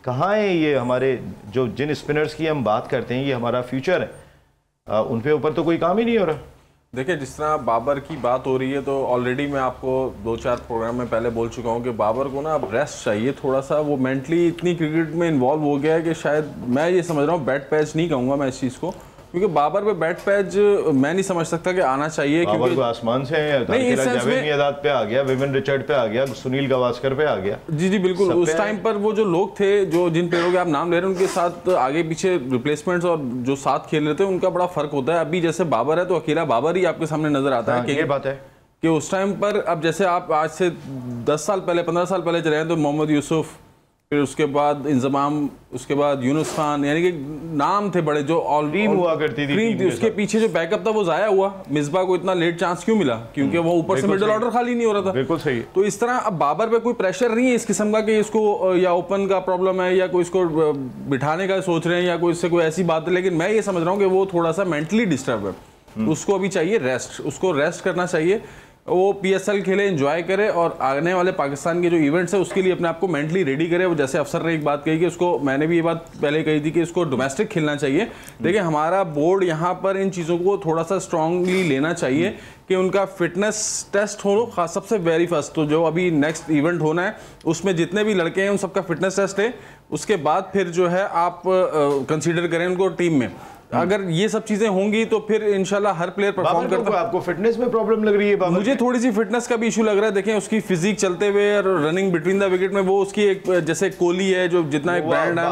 कहाँ है ये हमारे जो जिन स्पिनर्स की हम बात करते हैं ये हमारा फ्यूचर है, उन पे ऊपर तो कोई काम ही नहीं हो रहा। देखिए जिस तरह बाबर की बात हो रही है तो ऑलरेडी मैं आपको 2-4 प्रोग्राम में पहले बोल चुका हूँ कि बाबर को ना अब रेस्ट चाहिए थोड़ा सा। वो मेंटली इतनी क्रिकेट में इन्वॉल्व हो गया है कि शायद मैं ये समझ रहा हूँ बैट पैच नहीं कहूँगा मैं इस चीज़ को, क्योंकि बाबर पे बैट पैच मैं नहीं समझ सकता कि आना चाहिए। बाबर को आसमान से जावेद मियांदाद पे आ गया, विविन रिचर्ड पे आ गया, सुनील गावस्कर पे आ गया। जी जी बिल्कुल। उस टाइम पर वो जो लोग थे जो जिन प्लेयरों के आप नाम ले रहे हैं उनके साथ आगे पीछे रिप्लेसमेंट्स और जो साथ खेल रहे थे उनका बड़ा फर्क होता है। अभी जैसे बाबर है तो अकेला बाबर ही आपके सामने नजर आता है। ये बात है कि उस टाइम पर अब जैसे आप आज से 10 साल पहले 15 साल पहले चले हैं तो मोहम्मद यूसुफ, फिर उसके बाद इंजमाम, उसके बाद यूनुस खान, यानी कि नाम थे बड़े जो ऑलरेडी हुआ करती थी। उसके पीछे जो बैकअप था वो जाया हुआ। मिसबा को इतना लेट चांस क्यों मिला? क्योंकि वो ऊपर से मिडिल ऑर्डर खाली नहीं हो रहा था। बिल्कुल सही। तो इस तरह अब बाबर पे कोई प्रेशर नहीं है इस किस्म का कि इसको या ओपन का प्रॉब्लम है या कोई इसको बिठाने का सोच रहे हैं या कोई इससे कोई ऐसी बात है, लेकिन मैं ये समझ रहा हूँ कि वो थोड़ा सा मेंटली डिस्टर्ब है। उसको अभी चाहिए रेस्ट, उसको रेस्ट करना चाहिए। वो PSL खेले, एंजॉय करे और आने वाले पाकिस्तान के जो इवेंट्स है उसके लिए अपने आप को मेंटली रेडी करे। वो जैसे अफसर ने एक बात कही कि उसको, मैंने भी ये बात पहले कही थी कि इसको डोमेस्टिक खेलना चाहिए। देखिए हमारा बोर्ड यहाँ पर इन चीज़ों को थोड़ा सा स्ट्रांगली लेना चाहिए कि उनका फिटनेस टेस्ट हो खास सबसे वेरी फर्स्ट। तो जो अभी नेक्स्ट इवेंट होना है उसमें जितने भी लड़के हैं उन सबका फिटनेस टेस्ट है, उसके बाद फिर जो है आप कंसीडर करें उनको टीम में। अगर ये सब चीजें होंगी तो फिर इंशाल्लाह हर प्लेयर परफॉर्म करता है। आपको फिटनेस में प्रॉब्लम लग रही है? मुझे थोड़ी सी फिटनेस का भी इशू लग रहा है। देखें उसकी फिजिक चलते हुए और रनिंग बिटवीन द विकेट में वो उसकी एक जैसे कोहली है जो जितना एक ब्रांड है